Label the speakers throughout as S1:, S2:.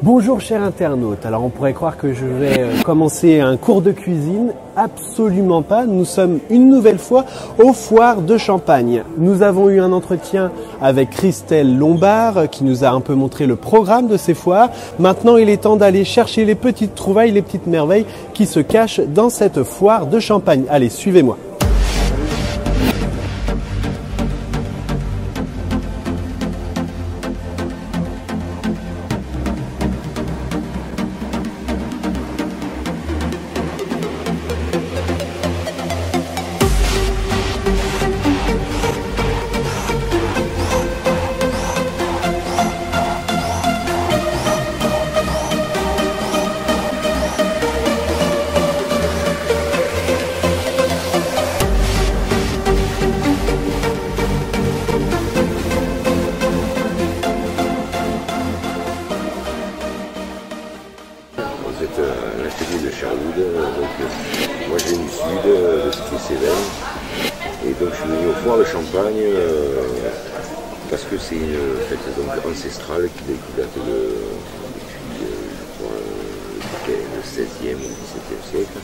S1: Bonjour chers internautes, alors on pourrait croire que je vais commencer un cours de cuisine, absolument pas, nous sommes une nouvelle fois aux foires de Champagne. Nous avons eu un entretien avec Christelle Lombard qui nous a un peu montré le programme de ces foires. Maintenant il est temps d'aller chercher les petites trouvailles, les petites merveilles qui se cachent dans cette foire de Champagne. Allez, suivez-moi.
S2: L'atelier de Sherwood, moi je viens du sud, de Cité-Cévennes, et donc je suis venu aux foires de Champagne parce que c'est une fête donc ancestrale qui date depuis le 16e ou 17e siècle.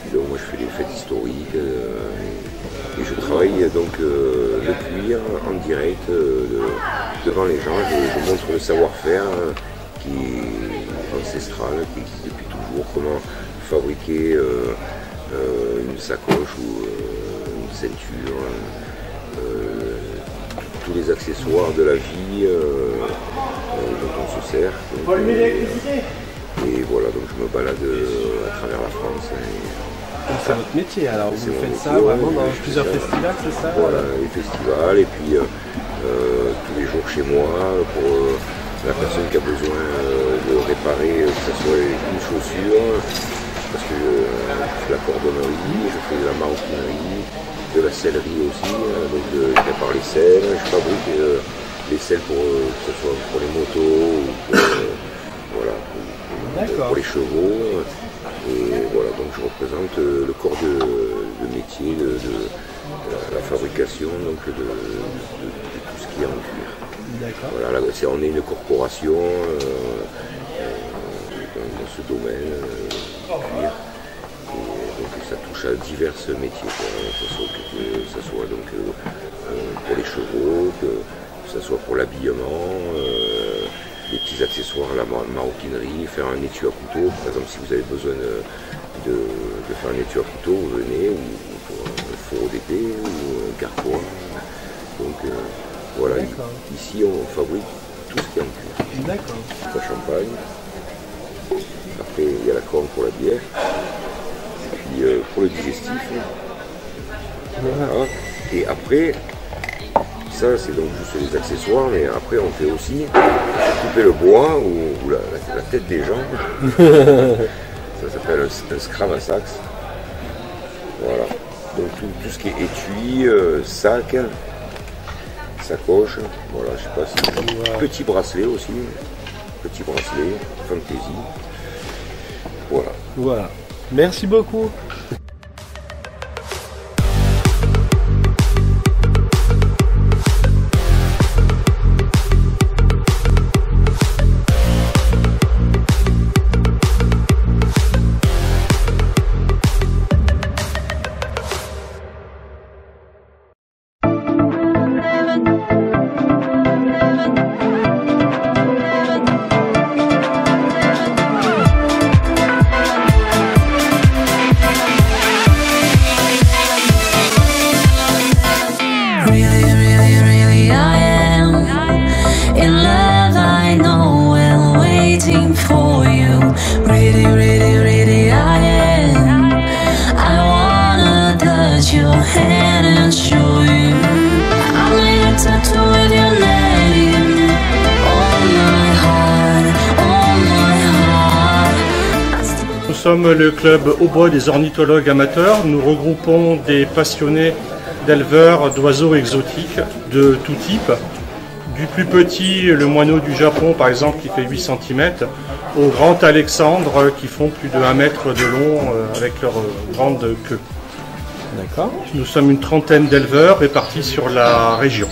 S2: Et donc moi je fais des fêtes historiques et je travaille donc le cuir en direct devant les gens, je montre le savoir-faire qui est ancestral, qui existe depuis toujours, comment fabriquer une sacoche ou une ceinture, tous les accessoires de la vie dont on se sert. Donc, et voilà, donc je me balade à travers la France.
S1: C'est votre métier, alors vous faites ça vraiment dans plusieurs festivals, c'est ça?
S2: Voilà, les festivals, et puis tous les jours chez moi pour la personne qui a besoin de réparer, que ce soit une chaussure, parce que je fais la cordonnerie, je fais de la maroquinerie, de la sellerie aussi, donc je répare les selles, je fabrique les selles pour que ce soit pour les motos, ou pour les chevaux, et voilà, donc je représente le corps de métier, de la fabrication donc de tout ce qui est en cuir. Voilà, là, on est une corporation dans ce domaine cuir, et donc ça touche à divers métiers, que ce soit donc pour les chevaux, que ce soit pour l'habillement, les petits accessoires à la maroquinerie, faire un étui à couteau. Par exemple, si vous avez besoin de faire un étui à couteau, vous venez, ou pour un fourreau d'épée, ou un carquois. Donc voilà, ici on fabrique tout ce qui est en cuir.
S1: D'accord.
S2: La champagne. Après il y a la corne pour la bière. Et puis pour le digestif. Voilà. Et après, ça c'est donc juste les accessoires, mais après on fait aussi couper le bois ou la tête des gens. Ça s'appelle un scramasax. Voilà. Donc tout ce qui est étui, sac, sacoche, voilà, je sais pas si. Petit bracelet aussi. Petit bracelet, fantaisie. Voilà.
S1: Voilà. Merci beaucoup.
S3: Nous sommes le club Hautbois des ornithologues amateurs. Nous regroupons des passionnés d'éleveurs d'oiseaux exotiques de tout type. Du plus petit, le moineau du Japon par exemple qui fait 8 cm, au grand Alexandre qui font plus de 1 mètre de long avec leur grande queue.
S1: D'accord.
S3: Nous sommes une trentaine d'éleveurs répartis sur la région.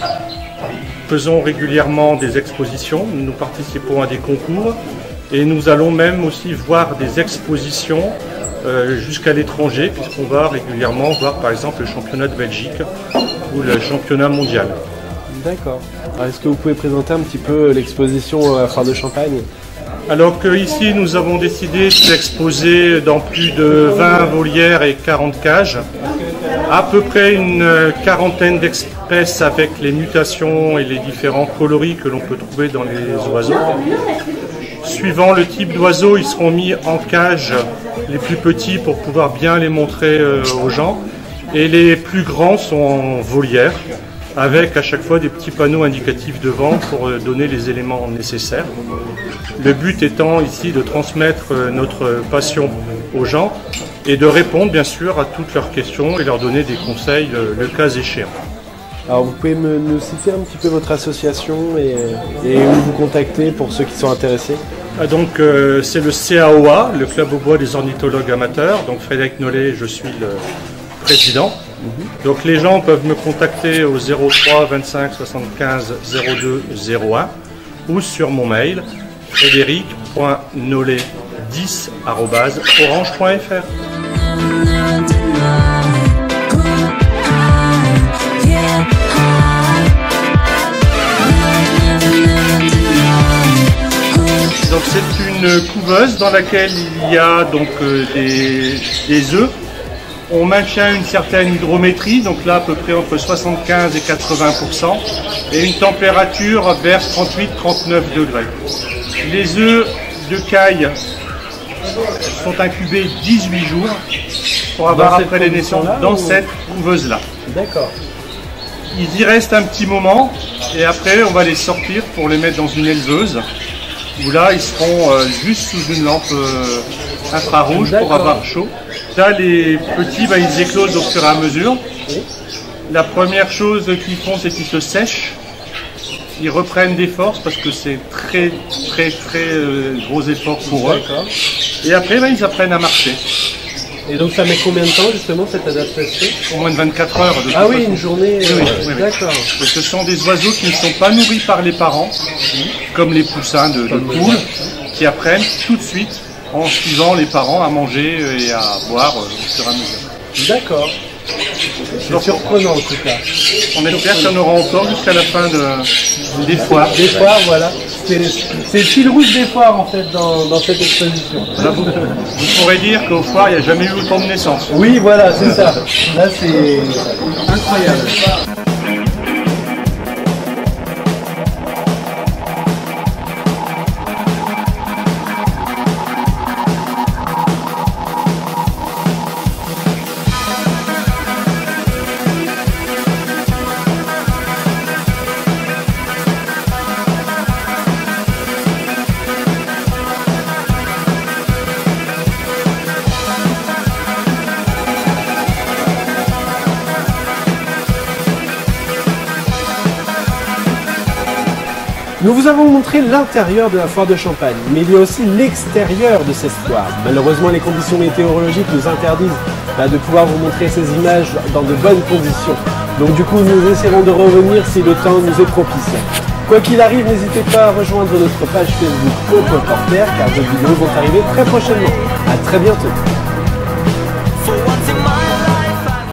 S3: Nous faisons régulièrement des expositions, nous participons à des concours Et nous allons même aussi voir des expositions jusqu'à l'étranger, puisqu'on va régulièrement voir par exemple le championnat de Belgique ou le championnat mondial.
S1: D'accord. Est-ce que vous pouvez présenter un petit peu l'exposition à la Foire de Champagne?
S3: Alors qu'ici nous avons décidé d'exposer dans plus de 20 volières et 40 cages, à peu près une quarantaine d'espèces avec les mutations et les différents coloris que l'on peut trouver dans les oiseaux. Suivant le type d'oiseaux, ils seront mis en cage, les plus petits pour pouvoir bien les montrer aux gens, et les plus grands sont en volière, avec à chaque fois des petits panneaux indicatifs devant pour donner les éléments nécessaires. Le but étant ici de transmettre notre passion aux gens et de répondre bien sûr à toutes leurs questions et leur donner des conseils le cas échéant.
S1: Alors vous pouvez nous citer un petit peu votre association et où vous contacter pour ceux qui sont intéressés?
S3: Donc c'est le CAOA, le Club au bois des ornithologues amateurs. Donc Frédéric Nollet, je suis le président. Donc les gens peuvent me contacter au 03 25 75 02 01 ou sur mon mail frédéric.nollet10@orange.fr. Donc c'est une couveuse dans laquelle il y a donc des œufs. On maintient une certaine hygrométrie, donc là à peu près entre 75 et 80%, et une température vers 38-39 degrés. Les œufs de caille sont incubés 18 jours pour avoir après les naissances dans cette couveuse-là.
S1: D'accord.
S3: Ils y restent un petit moment et après on va les sortir pour les mettre dans une éleveuse où là ils seront juste sous une lampe infrarouge pour avoir chaud. Là les petits ils éclosent au fur et à mesure. Oui. La première chose qu'ils font c'est qu'ils se sèchent. Ils reprennent des forces parce que c'est très gros effort pour eux. Et après ils apprennent à marcher.
S1: Et donc ça met combien de temps justement cette adaptation?
S3: Au moins de 24 heures. De
S1: ah oui, façon. Une journée.
S3: Oui.
S1: D'accord.
S3: Ce sont des oiseaux qui ne sont pas nourris par les parents, comme les poussins de poules, qui apprennent tout de suite en suivant les parents à manger et à boire au fur et à mesure.
S1: D'accord. C'est surprenant en tout cas.
S3: On espère qu'il y en aura encore jusqu'à la fin des foires.
S1: Des foires, voilà. C'est le fil rouge des foires en fait dans cette exposition.
S3: Là, vous pourrez dire qu'aux foires, il n'y a jamais eu autant de naissances.
S1: Oui, voilà, c'est ça. Là, c'est incroyable. Nous vous avons montré l'intérieur de la foire de Champagne, mais il y a aussi l'extérieur de cette foire. Malheureusement, les conditions météorologiques nous interdisent de pouvoir vous montrer ces images dans de bonnes conditions. Donc du coup, nous essaierons de revenir si le temps nous est propice. Quoi qu'il arrive, n'hésitez pas à rejoindre notre page Facebook Au Reporter, car des vidéos vont arriver très prochainement. À très bientôt.